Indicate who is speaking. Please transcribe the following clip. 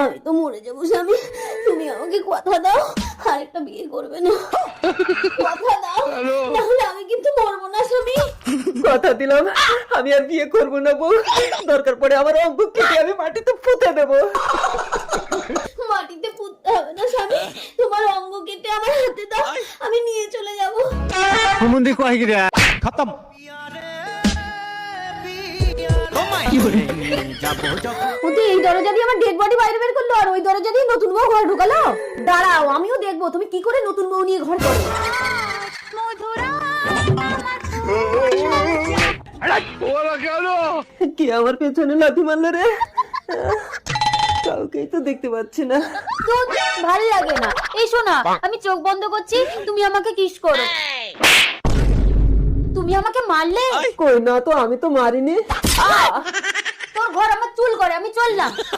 Speaker 1: আমি তো মরে যাবো স্বামী, তুমি আমাকে কথা দাও আরেকটা বিয়ে করবে না। কথা দাও, নাহলে আমি কিন্তু মরবো না স্বামী।
Speaker 2: কথা দিলাম আমি আর বিয়ে করবো না বউ, দরকার পড়ে আমার অঙ্গ কেটে আমি মাটিতে পুঁতে দেবো।
Speaker 1: মাটিতে পুঁততে হবে না স্বামী, তোমার অঙ্গ কেটে আমার হাতে দাও, আমি নিয়ে চলে যাবো।
Speaker 3: खत्म।
Speaker 1: ওতে এই দরজা দিয়ে আমার ডেড বডি বাইরে বের করলো, আর ওই দরজা দিয়ে নতুন বউ ঘরে ঢুকালো। দাঁড়াও, আমিও দেখবো তুমি কি করে নতুন বউ নিয়ে ঘর করো।
Speaker 2: কি আমার পেছনে লাথি মারলো রে? কাউকেই তো দেখতে পাচ্ছি না।
Speaker 1: তোর ভালো লাগে না। এই শোনা, আমি চোখ বন্ধ করছি, তুমি আমাকে কিস করো। তুমি আমাকে মারলে?
Speaker 2: কই না তো, আমি তো মারিনি।
Speaker 1: তোর ঘর আমার চুল করে, আমি চললাম।